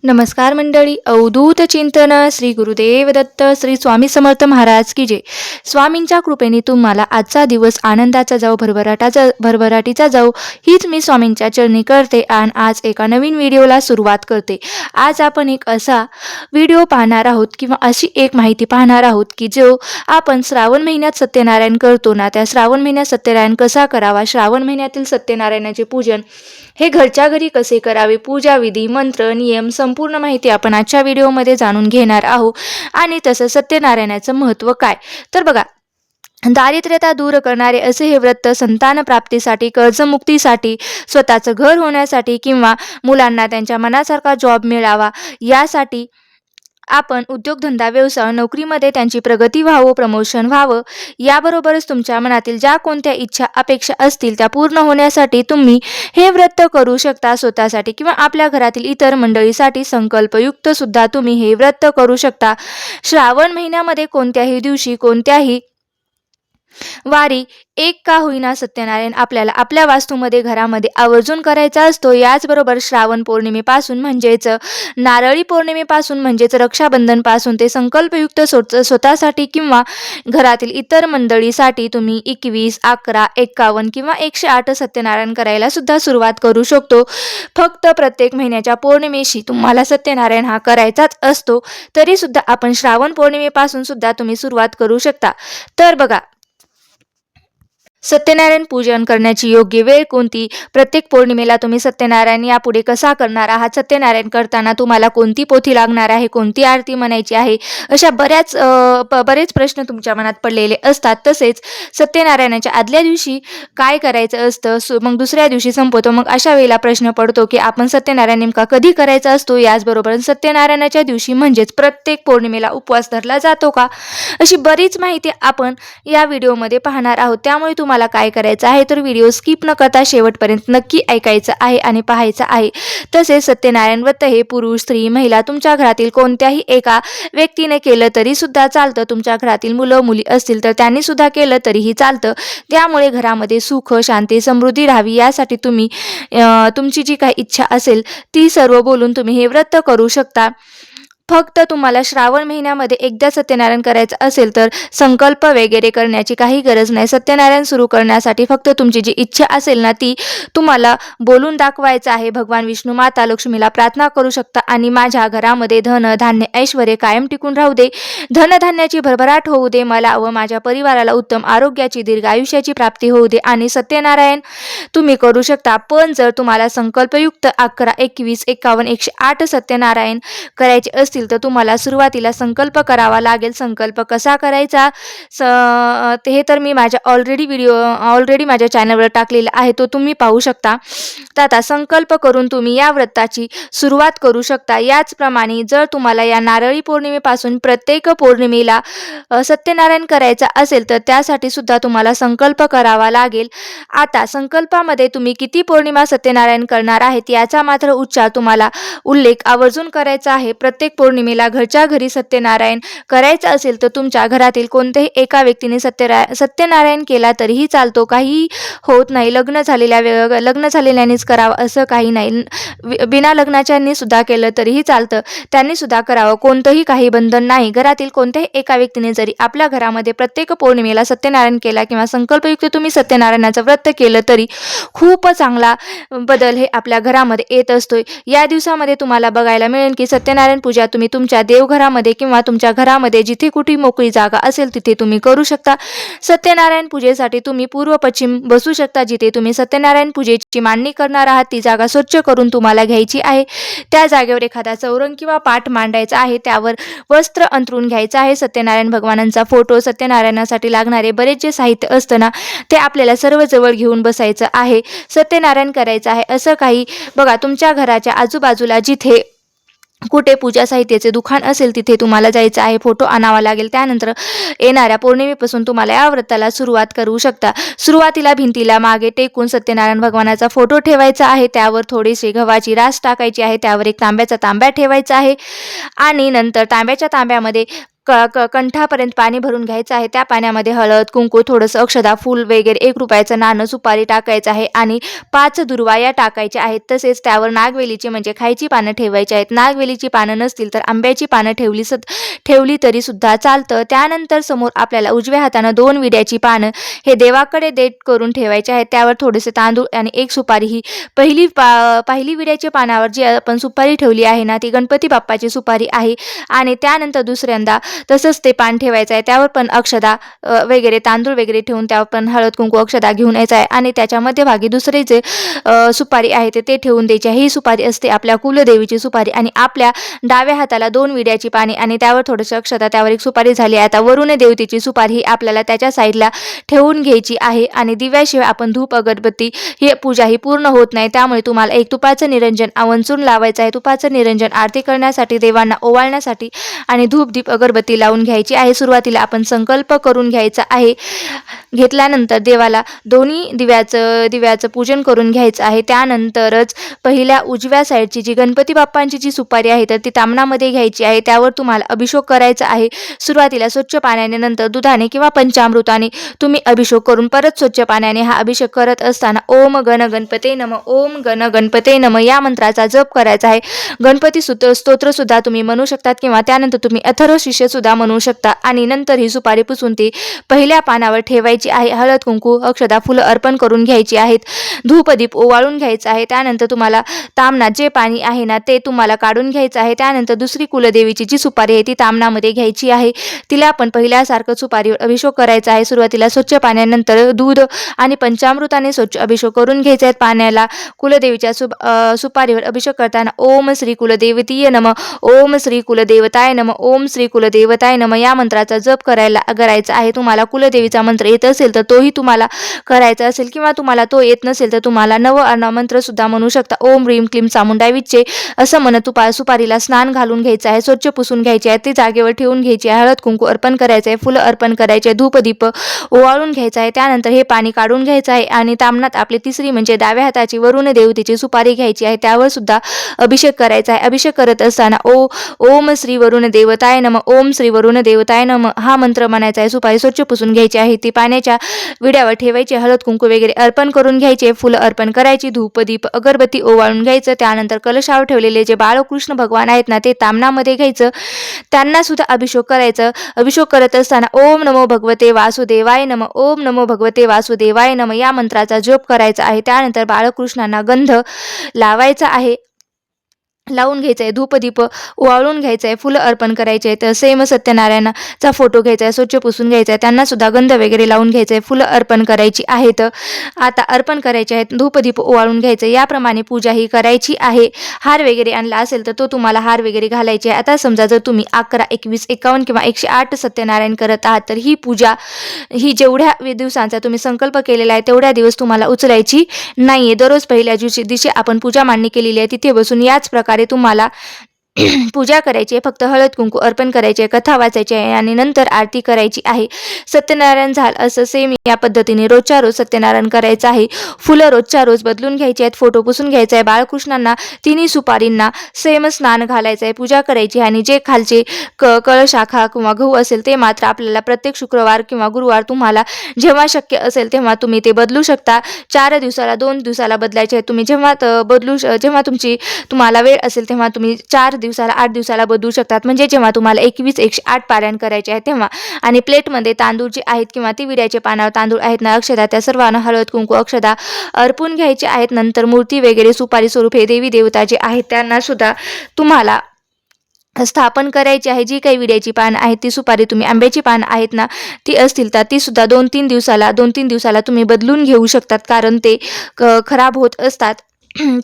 नमस्कार मंडळी. अवधूत चिंतन श्री गुरुदेव दत्त श्री स्वामी समर्थ महाराज की जय. स्वामींच्या कृपेने तुम्हाला आजचा दिवस आनंदाचा जाऊ, भरभराटीचा जाऊ हीच मी स्वामींच्या चरणी करते आणि आज एका नवीन व्हिडिओला सुरुवात करते. आज आपण एक असा व्हिडिओ पाहणार आहोत किंवा अशी एक माहिती पाहणार आहोत की जो आपण श्रावण महिन्यात सत्यनारायण करतो ना, त्या श्रावण महिन्यात सत्यनारायण कसा करावा, श्रावण महिन्यातील सत्यनारायणाचे पूजन हे घरच्या घरी कसे करावे, पूजा विधी, मंत्र, नियम संपूर्ण माहिती आपण आजच्या व्हिडिओमध्ये जाणून घेणार आहोत. आणि तसं सत्यनारायणाचं महत्त्व काय, तर बघा, दारिद्र्यता दूर करणारे असे हे व्रत संतान प्राप्तीसाठी, कर्जमुक्तीसाठी, स्वतःचं घर होण्यासाठी किंवा मुलांना त्यांच्या मनासारखा जॉब मिळावा यासाठी, आपण उद्योगधंदा, व्यवसाय, नोकरीमध्ये त्यांची प्रगती व्हावं, प्रमोशन व्हावं, याबरोबरच तुमच्या मनातील ज्या कोणत्या इच्छा अपेक्षा असतील त्या पूर्ण होण्यासाठी तुम्ही हे व्रत करू शकता. स्वतःसाठी किंवा आपल्या घरातील इतर मंडळीसाठी संकल्पयुक्त सुद्धा तुम्ही हे व्रत करू शकता. श्रावण महिन्यामध्ये कोणत्याही दिवशी, कोणत्याही वारी एक का होईना सत्यनारायण आपल्याला आपल्या वास्तूमध्ये, घरामध्ये आवर्जून करायचा असतो. याचबरोबर श्रावण पौर्णिमेपासून म्हणजेच नारळी पौर्णिमेपासून म्हणजेच रक्षाबंधन पासून ते संकल्पयुक्त स्वतःसाठी किंवा घरातील इतर मंडळीसाठी तुम्ही 21, 11, 51 किंवा 108 सत्यनारायण करायला सुद्धा सुरुवात करू शकतो. फक्त प्रत्येक महिन्याच्या पौर्णिमेशी तुम्हाला सत्यनारायण हा करायचाच असतो. तरी सुद्धा आपण श्रावण पौर्णिमेपासून सुद्धा तुम्ही सुरुवात करू शकता. तर बघा, सत्यनारायण पूजन करण्याची योग्य वेळ कोणती, प्रत्येक पौर्णिमेला तुम्ही सत्यनारायण यापुढे कसा करणार आहात, सत्यनारायण करताना तुम्हाला कोणती पोथी लागणार आहे, कोणती आरती म्हणायची आहे, अशा बरेच प्रश्न तुमच्या मनात पडलेले असतात. तसेच सत्यनारायणाच्या आदल्या दिवशी काय करायचं असतं, मग दुसऱ्या दिवशी संपवतो, मग अशा वेळेला प्रश्न पडतो की आपण सत्यनारायण नेमका कधी करायचा असतो. याचबरोबर सत्यनारायणाच्या दिवशी म्हणजेच प्रत्येक पौर्णिमेला उपवास धरला जातो का, अशी बरीच माहिती आपण या व्हिडिओमध्ये पाहणार आहोत. त्यामुळे तुम्हाला काय करायचं आहे तर व्हिडिओ स्किप न करता शेवटपर्यंत नक्की ऐकायचं आहे आणि पाहायचं आहे. तसेच सत्यनारायण व्रत हे पुरुष, स्त्री, महिला तुमच्या घरातील कोणत्याही एका व्यक्तीने केलं तरी सुद्धा चालतं. तुमच्या घरातील मुलं मुली असतील तर त्यांनी सुद्धा केलं तरीही चालतं. त्यामुळे घरामध्ये सुख, शांती, समृद्धी राहावी यासाठी तुम्ही तुमची जी काही इच्छा असेल ती सर्व बोलून तुम्ही हे व्रत करू शकता. फक्त तुम्हाला श्रावण महिन्यामध्ये एकदा सत्यनारायण करायचं असेल तर संकल्प वगैरे करण्याची काही गरज नाही. सत्यनारायण सुरू करण्यासाठी फक्त तुमची जी इच्छा असेल ना ती तुम्हाला बोलून दाखवायचं आहे. भगवान विष्णू, माता लक्ष्मीला प्रार्थना करू शकता आणि माझ्या घरामध्ये धन, धान्य, ऐश्वर्य कायम टिकून राहू दे, धनधान्याची भरभराट होऊ दे, मला व माझ्या परिवाराला उत्तम आरोग्याची, दीर्घ आयुष्याची प्राप्ती होऊ दे. आणि सत्यनारायण तुम्ही करू शकता. पण जर तुम्हाला संकल्पयुक्त 11, 21, 51, 108 सत्यनारायण करायचे असतील तर तुम्हाला सुरुवातीला संकल्प करावा लागेल. संकल्प कसा करायचा हे तर मी माझ्या ऑलरेडी माझ्या चॅनलवर टाकलेला आहे, तो तुम्ही पाहू शकता. तर आता संकल्प करून तुम्ही या व्रताची सुरुवात करू शकता. याचप्रमाणे जर तुम्हाला या नारळी पौर्णिमेपासून प्रत्येक पौर्णिमेला सत्यनारायण करायचा असेल तर त्यासाठी सुद्धा तुम्हाला संकल्प करावा लागेल. आता संकल्पामध्ये तुम्ही किती पौर्णिमा सत्यनारायण करणार आहेत याचा मात्र उल्लेख आवर्जून करायचा आहे. प्रत्येक पौर्णिमेला घरच्या घरी सत्यनारायण करायचं असेल तर तुमच्या घरातील कोणत्याही एका व्यक्तीने सत्यनारायण केला तरीही चालतो, काही होत नाही. लग्न झालेल्यांनीच करावं असं काही नाही, बिना लग्नाच्यांनी सुद्धा केलं तरीही चालतं, त्यांनी सुद्धा करावं, कोणतंही काही बंधन नाही. घरातील कोणत्याही एका व्यक्तीने जरी आपल्या घरामध्ये प्रत्येक पौर्णिमेला सत्यनारायण केला किंवा संकल्पयुक्त तुम्ही सत्यनारायणाचं व्रत केलं तरी खूप चांगला बदल हे आपल्या घरामध्ये येत असतोय. या दिवसामध्ये तुम्हाला बघायला मिळेल की सत्यनारायण पूजा तुम्ही तुमच्या देवघरामध्ये किंवा तुमच्या घरामध्ये जिथे कुठे मोकळी जागा असेल तिथे तुम्ही करू शकता. सत्यनारायण पूजेसाठी तुम्ही पूर्व पश्चिम बसू शकता. जिथे तुम्ही सत्यनारायण पूजेची मांडणी करणार आहात ती जागा स्वच्छ करून तुम्हाला घ्यायची आहे. त्या जागेवर एखादा चौरंग किंवा पाट मांडायचा आहे, त्यावर वस्त्र अंथरून घ्यायचं आहे. सत्यनारायण भगवानांचा फोटो, सत्यनारायणासाठी लागणारे बरेच जे साहित्य असतं ना ते आपल्याला सर्व जवळ घेऊन बसायचं आहे. सत्यनारायण करायचं आहे असं काही बघा, तुमच्या घराच्या आजूबाजूला जिथे कुठे पूजा साहित्याचे दुकान असेल तिथे तुम्हाला जायचं आहे, फोटो आणावा लागेल. त्यानंतर येणाऱ्या पौर्णिमेपासून तुम्हाला या व्रताला सुरुवात करू शकता. सुरुवातीला भिंतीला मागे टेकून सत्यनारायण भगवानाचा फोटो ठेवायचा आहे, त्यावर थोडीशी गव्हाची रास टाकायची आहे, त्यावर एक तांब्याचा तांब्या ठेवायचा आहे आणि नंतर तांब्याच्या तांब्यामध्ये कंठापर्यंत पाणी भरून घ्यायचं आहे. त्या पाण्यामध्ये हळद, कुंकू, थोडंसं अक्षदा, फूल वगैरे, ₹1 नाणं, सुपारी टाकायचं आहे आणि 5 दुर्वाया टाकायच्या आहेत. तसेच त्यावर नागवेलीची म्हणजे खायची पानं ठेवायची आहेत. नागवेलीची पानं नसतील तर आंब्याची पानं ठेवली तरी सुद्धा चालतं. त्यानंतर समोर आपल्याला उजव्या हातानं 2 विड्याची पानं हे देवाकडे देठ करून ठेवायचे आहेत. त्यावर थोडेसे तांदूळ आणि 1 सुपारी. ही पहिली विड्याच्या पानावर जी आपण सुपारी ठेवली आहे ना, ती गणपती बाप्पाची सुपारी आहे. आणि त्यानंतर दुसऱ्यांदा तसंच ते पान ठेवायचं आहे. त्यावर पण अक्षदा वगैरे, तांदूळ वगैरे ठेवून त्यावर पण हळद, कुंकू, अक्षदा घेऊन यायचं आहे आणि त्याच्या मध्यभागी दुसरे जे सुपारी आहे ते ठेवून द्यायची आहे. ही सुपारी असते आपल्या कुलदेवीची सुपारी आणि आपल्या डाव्या हाताला 2 विड्याची पाने आणि त्यावर थोडंसं अक्षता, त्यावर 1 सुपारी झाली आहे. आता वरुण देवतेची सुपारी ही आपल्याला त्याच्या साईडला ठेवून घ्यायची आहे आणि दिव्याशिवाय आपण धूप अगरबत्ती ही पूजा ही पूर्ण होत नाही. त्यामुळे तुम्हाला 1 तुपाचं निरंजन आवर्जून लावायचं आहे. तुपाचं निरंजन आरती करण्यासाठी, देवांना ओवाळण्यासाठी आणि धूप दीप अगरबत्ती लावून घ्यायची आहे. सुरुवातीला आपण संकल्प करून घ्यायचा आहे. घेतल्यानंतर देवाला दोन्ही दिव्याचं पूजन करून घ्यायचं आहे. त्यानंतरच पहिल्या उजव्या साईडची जी गणपती बाप्पांची जी सुपारी आहे तर ती तामणामध्ये घ्यायची आहे. त्यावर तुम्हाला अभिषेक करायचा आहे. सुरुवातीला स्वच्छ पाण्याने, नंतर दुधाने किंवा पंचामृताने तुम्ही अभिषेक करून परत स्वच्छ पाण्याने हा अभिषेक करत असताना ओम गण गणपते नम, ओम गण गणपते नम या मंत्राचा जप करायचा आहे. गणपती स्तोत्र सुद्धा तुम्ही म्हणू शकतात किंवा त्यानंतर तुम्ही अथर्व शीर्ष सुद्धा म्हणू शकता आणि नंतर ही सुपारी पुसून ती पहिल्या पानावर ठेवायची आहे. हळद, कुंकू, अक्षदा, फुलं अर्पण करून घ्यायची आहेत. धूपदीप ओवाळून घ्यायचं आहे. त्यानंतर तुम्हाला तामणात जे पाणी आहे ना ते तुम्हाला काढून घ्यायचं आहे. त्यानंतर दुसरी कुलदेवीची जी सुपारी आहे ती तामणामध्ये घ्यायची आहे. तिला पण पहिल्यासारखं सुपारीवर अभिषेक करायचा आहे. सुरुवातीला स्वच्छ पाण्यानंतर दूध आणि पंचामृताने स्वच्छ अभिषेक करून घ्यायचे आहेत. पाण्याला कुलदेवीच्या सुपारीवर अभिषेक करताना ओम श्री कुलदेवतीय नम, ओम श्री कुलदेवताय नम, ओम श्री कुलदेवताय नम या मंत्राचा जप करायचा आहे. तुम्हाला कुलदेवीचा मंत्र येत असेल तर तोही तुम्हाला करायचा असेल किंवा तुम्हाला तो येत नसेल तर तुम्हाला मंत्र सुद्धा म्हणू शकता. ओम ह्रीम क्लीम चामुंडाई विच्चे असं म्हणत सुपारीला स्नान घालून घ्यायचं आहे. स्वच्छ पुसून घ्यायची आहे. ती जागेवर ठेवून घ्यायची आहे. हळद, कुंकू अर्पण करायचं आहे. फुलं अर्पण करायचे, धूपदीप ओवाळून घ्यायचं आहे. त्यानंतर हे पाणी काढून घ्यायचं आहे आणि तामणात आपली तिसरी म्हणजे डाव्या हाताची वरुण देवतेची सुपारी घ्यायची आहे. त्यावर सुद्धा अभिषेक करायचा आहे. अभिषेक करत असताना ओम श्री वरुण देवताय नम, ओम श्री वरुण देवताय नम हा मंत्र म्हणायचा आहे. सुपारी स्वच्छ पुसून घ्यायची आहे. ती पाण्याच्या विड्यावर ठेवायची. हळद, कुंकू वगैरे अर्पण करून घ्यायचे. फुलं अर्पण करायची. धूपदीप अगरबत्ती ओवाळून घ्यायचं. त्यानंतर कलशावर ठेवलेले जे बाळकृष्ण भगवान आहेत ना ते तामणामध्ये घ्यायचं. त्यांना सुद्धा अभिषेक करायचं. अभिषेक करत असताना ओम नमो भगवते वासुदेवाय नम, ओम नमो भगवते वासुदेवाय नम या मंत्राचा जप करायचा आहे. त्यानंतर बाळकृष्णांना गंध लावायचा आहे, लावून घ्यायचं आहे. धूपदीप ओवाळून घ्यायचं आहे. फुलं अर्पण करायचे आहेत. सेम सत्यनारायणाचा फोटो घ्यायचा आहे, स्वच्छ पुसून घ्यायचा आहे. त्यांना सुद्धा गंध वगैरे लावून घ्यायचं आहे. फुलं अर्पण करायची आहेत. आता अर्पण करायचे आहेत. धूपदीप ओवाळून घ्यायचं. याप्रमाणे पूजा ही करायची आहे. हार वगैरे आणला असेल तर तो तुम्हाला हार वगैरे घालायचे आहे. आता समजा जर तुम्ही 11, 21, 51 किंवा 108 सत्यनारायण करत आहात तर ही पूजा ही जेवढ्या दिवसांचा तुम्ही संकल्प केलेला आहे तेवढ्या दिवस तुम्हाला उचलायची नाहीये. दररोज पहिल्या दिवशी आपण पूजा मांडणी केलेली आहे तिथे बसून याच प्रकारे तुम्हाला पूजा करायची आहे. फक्त हळद, कुंकू अर्पण करायचे, कथा वाचायची आहे आणि नंतर आरती करायची आहे. सत्यनारायण झालं असं सेम या पद्धतीने रोजच्या रोज सत्यनारायण करायचं आहे. फुलं रोजच्या रोज बदलून घ्यायची आहेत. फोटो पुसून घ्यायचा आहे. बाळकृष्णांना तिन्ही सुपारींना सेम स्नान घालायचं आहे. पूजा करायची आणि जे खालचे कळशाखा किंवा गहू असेल ते मात्र आपल्याला प्रत्येक शुक्रवार किंवा गुरुवार तुम्हाला जेव्हा शक्य असेल तेव्हा तुम्ही ते बदलू शकता. 4 दिवसाला 2 दिवसाला बदलायचे आहे. तुम्ही जेव्हा तुम्हाला वेळ असेल तेव्हा तुम्ही 4 दिवसाला 8 दिवसाला बदलू शकतात. म्हणजे जेव्हा तुम्हाला 21, 108 पारायण करायचे आहे तेव्हा. आणि प्लेटमध्ये तांदूळ जे आहेत किंवा ती विड्याच्या पानावर तांदूळ आहेत ना अक्षदा त्या सर्वांना हळद, कुंकू, अक्षदा अर्पून घ्यायचे आहेत. नंतर मूर्ती वगैरे सुपारी स्वरूप हे देवी देवता जे आहेत त्यांना सुद्धा तुम्हाला स्थापन करायची आहे. जी काही विड्याची पानं आहेत ती सुपारी तुम्ही आंब्याची पानं आहेत ना ती असतील तर ती सुद्धा 2-3 दिवसाला तुम्ही बदलून घेऊ शकतात कारण ते खराब होत असतात.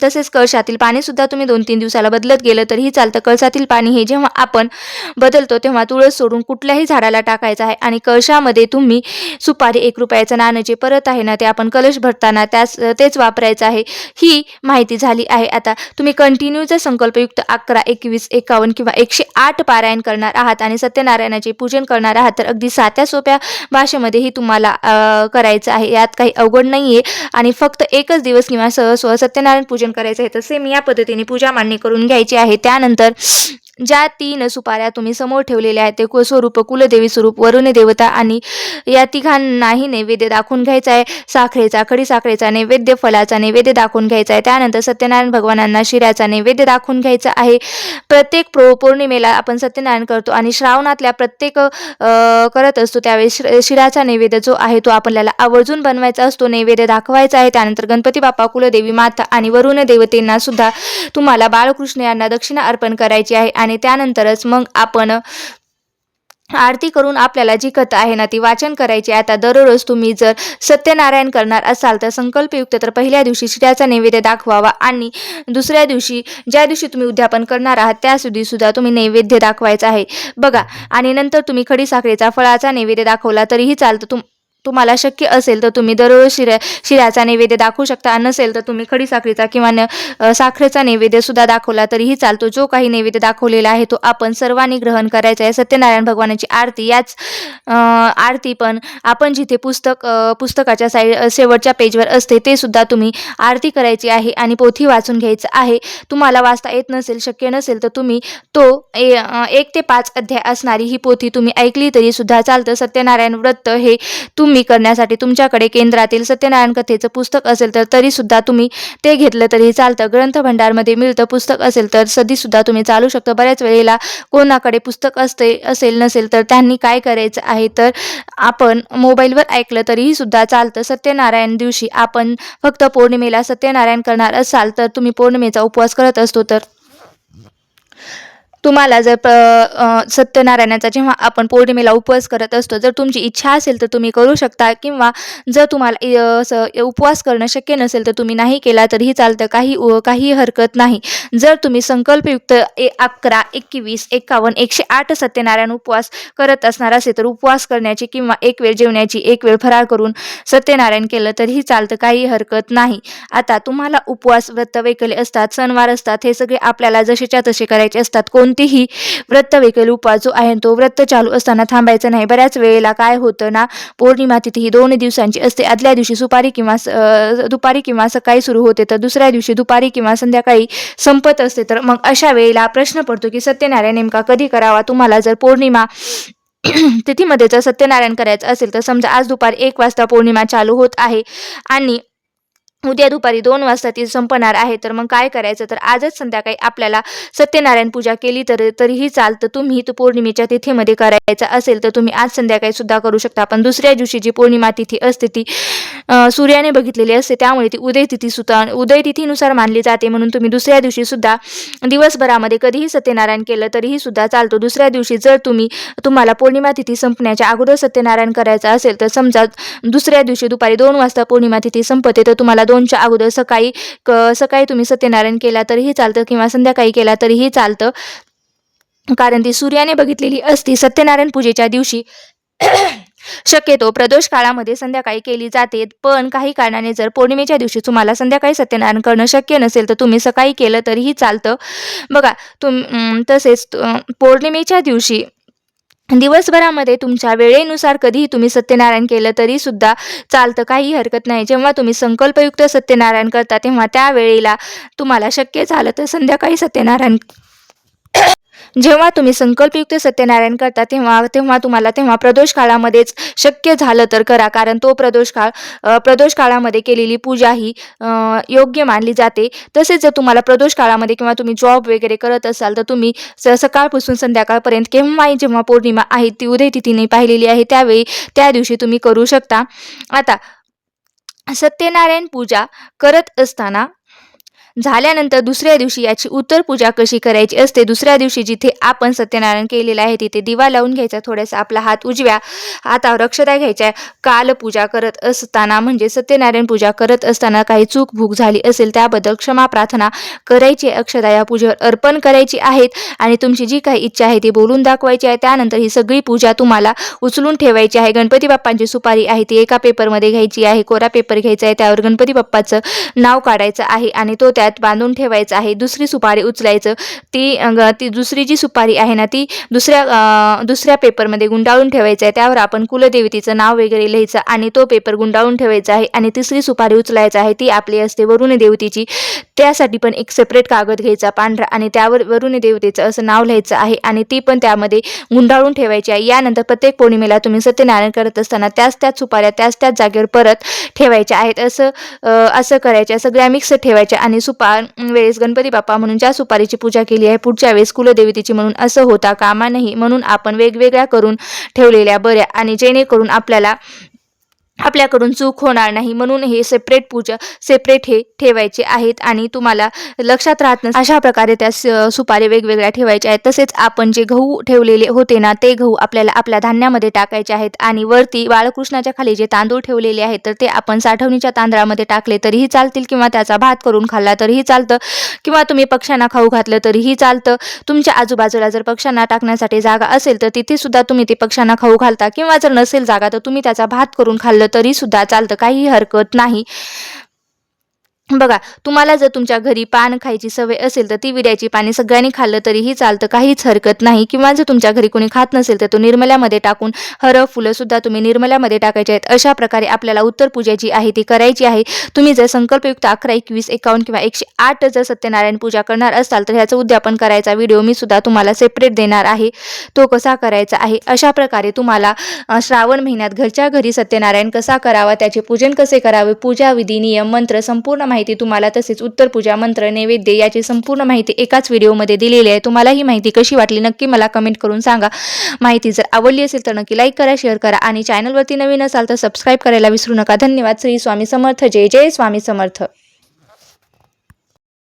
तसेच कळशातील पाणी सुद्धा तुम्ही 2-3 दिवसाला बदलत गेलं तरीही चालतं. कळशातील पाणी हे जेव्हा आपण बदलतो तेव्हा तुळस सोडून कुठल्याही झाडाला टाकायचं आहे आणि कळशामध्ये तुम्ही सुपारी ₹1 नाणं जे परत आहे ना ते आपण कलश भरताना तेच वापरायचं आहे. ही माहिती झाली आहे. आता तुम्ही कंटिन्यू जर संकल्पयुक्त 11, 21, 51 किंवा 108 पारायण करणार आहात आणि सत्यनारायणाचे पूजन करणार आहात तर अगदी साध्या सोप्या भाषेमध्येही तुम्हाला करायचं आहे. यात काही अवघड नाहीये आणि फक्त एकच दिवस किंवा सत्यनारायण पूजन करायचं आहे तर सेम या पद्धतीने पूजा मांडणी करून घ्यायची आहे. त्यानंतर ज्या 3 सुपाऱ्या तुम्ही समोर ठेवलेल्या आहेत ते स्वरूप कुलदेवी स्वरूप वरुण देवता आणि या तिघांनाही नैवेद्य दाखवून घ्यायचा आहे. साखरेचा, खडीसाखरेचा नैवेद्य, फलाचा नैवेद्य दाखवून घ्यायचा आहे. त्यानंतर सत्यनारायण भगवानांना शिऱ्याचा नैवेद्य दाखवून घ्यायचा आहे. प्रत्येक पौर्णिमेला आपण सत्यनारायण करतो आणि श्रावणातल्या प्रत्येक करत असतो त्यावेळी शिऱ्याचा नैवेद्य जो आहे तो आपल्याला आवर्जून बनवायचा असतो, नैवेद्य दाखवायचा आहे. त्यानंतर गणपती बाप्पा, कुलदेवी माता आणि वरुण देवतेंना सुद्धा तुम्हाला बाळकृष्ण यांना दक्षिणा अर्पण करायची आहे. आणि त्यानंतरच मग आपण आरती करून आपल्याला जी कथा आहे ना ती वाचन करायची आहे. आता दररोज तुम्ही जर सत्यनारायण करणार असाल तर संकल्पयुक्त तर पहिल्या दिवशी शिऱ्याचा नैवेद्य दाखवावा आणि दुसऱ्या दिवशी ज्या दिवशी तुम्ही उद्यापन करणार आहात त्या सुद्धा तुम्ही नैवेद्य दाखवायचा आहे बघा. आणि नंतर तुम्ही खडीसाखरेचा, फळाचा नैवेद्य दाखवला तरीही चालतं. तुम्हाला शक्य असेल तर तुम्ही दररोज शिऱ्याचा नैवेद्य दाखवू शकता. नसेल तर तुम्ही खडीसाखरेचा किंवा साखरेचा नैवेद्य सुद्धा दाखवला तरीही चालतो. जो काही नैवेद्य दाखवलेला आहे तो आपण सर्वांनी ग्रहण करायचा आहे. सत्यनारायण भगवानाची आरती, याच आरती पण आपण जिथे पुस्तकाच्या शेवटच्या पेजवर असते ते सुद्धा तुम्ही आरती करायची आहे आणि पोथी वाचून घ्यायचं आहे. तुम्हाला वाचता येत नसेल, शक्य नसेल तर तुम्ही तो 1 ते 5 अध्याय असणारी ही पोथी तुम्ही ऐकली तरी सुद्धा चालतं. सत्यनारायण व्रत हे तुम्ही करण्यासाठी तुमच्याकडे केंद्रातील सत्यनारायण कथेचं पुस्तक असेल तर तरी सुद्धा तुम्ही ते घेतलं तरी चालतं. ग्रंथ भंडारमध्ये मिळतं. पुस्तक असेल तर सदी सुद्धा तुम्ही चालू शकता. बऱ्याच वेळेला कोणाकडे पुस्तक असेल नसेल तर त्यांनी काय करायचं आहे तर आपण मोबाईलवर ऐकलं तरीही सुद्धा चालतं. सत्यनारायण दिवशी आपण फक्त पौर्णिमेला सत्यनारायण करणार असाल तर तुम्ही पौर्णिमेचा उपवास करत असतो तर तुम्हाला जर सत्यनारायणाचा जेव्हा आपण पौर्णिमेला उपवास करत असतो जर तुमची इच्छा असेल तर तुम्ही करू शकता किंवा जर तुम्हाला उपवास करणं शक्य नसेल तर तुम्ही नाही केला तरीही चालतं. काही हरकत नाही. जर तुम्ही संकल्पयुक्त 11, 21, 51, 108 सत्यनारायण उपवास करत असणार असेल तर उपवास करण्याची किंवा एक वेळ जेवण्याची, एक वेळ फराळ करून सत्यनारायण केलं तरीही चालतं. काही हरकत नाही. आता तुम्हाला उपवास, व्रत वैकल्य असतात, सणवार असतात, हे सगळे आपल्याला जसेच्या तसे करायचे असतात. कोणतेही व्रत वैकल्य उपवास जो आहे तो व्रत चालू असताना थांबायचं नाही. बऱ्याच वेळेला काय होतं ना, पौर्णिमा तिथी ही 2 दिवसांची असते. आदल्या दिवशी दुपारी किंवा सकाळी सुरू होते तर दुसऱ्या दिवशी दुपारी किंवा संध्याकाळी संपत असते. तर मग अशा वेळेला प्रश्न पडतो की सत्यनारायण नेमका कधी करावा. तुम्हाला जर पौर्णिमा तिथीमध्ये जर सत्यनारायण करायचं असेल तर समजा आज दुपारी 1 वाजता पौर्णिमा चालू होत आहे आणि उद्या दुपारी 2 वाजता ती संपणार आहे तर मग काय करायचं तर आजच संध्याकाळी आपल्याला सत्यनारायण पूजा केली तरीही चालतं. तुम्ही तो पौर्णिमेच्या तिथीमध्ये करायचा असेल तर तुम्ही आज संध्याकाळी सुद्धा करू शकता. पण दुसऱ्या दिवशी जी पौर्णिमा तिथी असते ती सूर्याने बघितलेली असते त्यामुळे ती उदय तिथीनुसार मानली जाते. म्हणून तुम्ही दुसऱ्या दिवशी सुद्धा दिवसभरामध्ये कधीही सत्यनारायण केलं तरीही सुद्धा चालतो. दुसऱ्या दिवशी जर तुम्हाला पौर्णिमा तिथी संपण्याच्या अगोदर सत्यनारायण करायचं असेल तर समजा दुसऱ्या दिवशी दुपारी 2 वाजता पौर्णिमा तिथी संपते तर तुम्हाला 2च्या अगोदर सकाळी तुम्ही सत्यनारायण केला तरीही चालतं किंवा संध्याकाळी केला तरीही चालतं. कारण ती सूर्याने बघितलेली असती. सत्यनारायण पूजेच्या दिवशी शक्यतो प्रदोष काळामध्ये संध्याकाळी केली जाते. पण काही कारणाने जर पौर्णिमेच्या दिवशी तुम्हाला संध्याकाळी सत्यनारायण करणं शक्य नसेल तर तुम्ही सकाळी केलं तरीही चालतं. बघा तसेच पौर्णिमेच्या दिवशी दिवसभरामध्ये तुमच्या वेळेनुसार कधीही तुम्ही सत्यनारायण केलं तरी सुद्धा चालतं. काही हरकत नाही. जेव्हा तुम्ही संकल्पयुक्त सत्यनारायण करता तेव्हा त्या वेळेला तुम्हाला शक्य झालं तर संध्याकाळी सत्यनारायण जेव्हा तुम्ही संकल्पयुक्त सत्यनारायण करता तेव्हा प्रदोष काळामध्येच शक्य झालं तर करा. कारण तो प्रदोष काळामध्ये केलेली पूजा ही योग्य मानली जाते. तसेच जर तुम्हाला प्रदोष काळामध्ये किंवा तुम्ही जॉब वगैरे करत असाल तर तुम्ही सकाळपासून संध्याकाळपर्यंत केव्हाही जेव्हा पौर्णिमा आहे ती उदय तिथीने पाहिलेली आहे त्या दिवशी तुम्ही करू शकता. आता सत्यनारायण पूजा करत असताना झाल्यानंतर दुसऱ्या दिवशी याची उत्तर पूजा कशी करायची असते. दुसऱ्या दिवशी जिथे आपण सत्यनारायण केलेलं आहे तिथे दिवा लावून घ्यायचा. थोडासा आपला हात उजव्या हातावर अक्षता घ्यायच्या. काल पूजा करत असताना म्हणजे सत्यनारायण पूजा करत असताना काही चूक भूक झाली असेल त्याबद्दल क्षमा प्रार्थना करायची. अक्षता या पूजेवर अर्पण करायची आहेत आणि तुमची जी काही इच्छा आहे ती बोलून दाखवायची आहे. त्यानंतर ही सगळी पूजा तुम्हाला उचलून ठेवायची आहे. गणपती बाप्पांची सुपारी आहे ती एका पेपरमध्ये घ्यायची आहे. कोरा पेपर घ्यायचा आहे. त्यावर गणपती बाप्पाचं नाव काढायचं आहे आणि तो त्या पुळ्यात बांधून ठेवायचं आहे. दुसरी सुपारी उचलायचं, ती दुसरी जी सुपारी आहे ना ती दुसऱ्या पेपरमध्ये गुंडाळून ठेवायचं आहे. त्यावर आपण कुलदेवतेचं नाव वगैरे लिहायचं आणि तो पेपर गुंडाळून ठेवायचा आहे. आणि तिसरी सुपारी उचलायची आहे, ती आपली असते वरुण देवतेची. त्यासाठी पण एक सेपरेट कागद घ्यायचा पांढरा आणि त्यावर वरुण देवतेचं असं नाव लिहायचं आहे आणि ती पण त्यामध्ये गुंडाळून ठेवायची आहे. यानंतर प्रत्येक पौर्णिमेला तुम्ही सत्यनारायण करत असताना त्याच सुपाऱ्या त्याच जागेवर परत ठेवायच्या आहेत. असं करायच्या, सगळ्या मिक्स ठेवायच्या. आणि वेळेस गणपती बाप्पा म्हणून ज्या सुपारीची पूजा केली आहे पुढच्या वेळेस कुलदेवतेची म्हणून असं होता कामा नये, म्हणून आपण वेगवेगळ्या करून ठेवलेल्या बऱ्या, आणि जेणेकरून आपल्याकडून चूक होणार नाही, म्हणून हे सेपरेट हे ठेवायचे आहेत. आणि तुम्हाला लक्षात राहत नसेल अशा प्रकारे त्या सुपारी वेगवेगळ्या ठेवायच्या आहेत. तसेच आपण जे गहू ठेवलेले होते ना ते गहू आपल्याला आपल्या धान्यामध्ये टाकायचे आहेत. आणि वरती बाळकृष्णाच्या खाली जे तांदूळ ठेवलेले आहेत तर ते आपण साठवणीच्या तांदळामध्ये टाकले तरीही चालतील, किंवा त्याचा भात करून खाल्ला तरीही चालतं, किंवा तुम्ही पक्ष्यांना खाऊ घातलं तरीही चालतं. तुमच्या आजूबाजूला जर पक्ष्यांना टाकण्यासाठी जागा असेल तर तिथे सुद्धा तुम्ही ते पक्ष्यांना खाऊ घालता, किंवा जर नसेल जागा तर तुम्ही त्याचा भात करून खाल्लं तरी सुद्धा चालतं, काही हरकत नाही. बघा, तुम्हाला जर तुमच्या घरी पान खायची सवय असेल तर ती विड्याची पाने सगळ्यांनी खाल्लं तरीही चालतं, काहीच हरकत नाही. किंवा जर तुमच्या घरी कोणी खात नसेल तर तो निर्मल्यामध्ये टाकून फुलं सुद्धा तुम्ही निर्मल्यामध्ये टाकायचे आहेत. अशा प्रकारे आपल्याला उत्तर पूजा जी आहे ती करायची आहे. तुम्ही जर संकल्पयुक्त 11, 21, 51 किंवा 108 जर सत्यनारायण पूजा करणार असाल तर ह्याचं उद्यापन करायचा व्हिडिओ मी सुद्धा तुम्हाला सेपरेट देणार आहे, तो कसा करायचा आहे. अशा प्रकारे तुम्हाला श्रावण महिन्यात घरच्या घरी सत्यनारायण कसा करावा, त्याचे पूजन कसे करावे, पूजा विधी, नियम, मंत्र, संपूर्ण माहिती तुम्हाला, तसेच उत्तर पूजा, मंत्र, नैवेद्य याची संपूर्ण माहिती एकाच व्हिडिओमध्ये दिलेली आहे. तुम्हाला ही माहिती कशी वाटली नक्की मला कमेंट करून सांगा. माहिती जर आवडली असेल तर नक्की लाईक करा, शेअर करा आणि चॅनलवरती नवीन असाल तर सबस्क्राईब करायला विसरू नका. धन्यवाद. श्री स्वामी समर्थ. जय जय स्वामी समर्थ.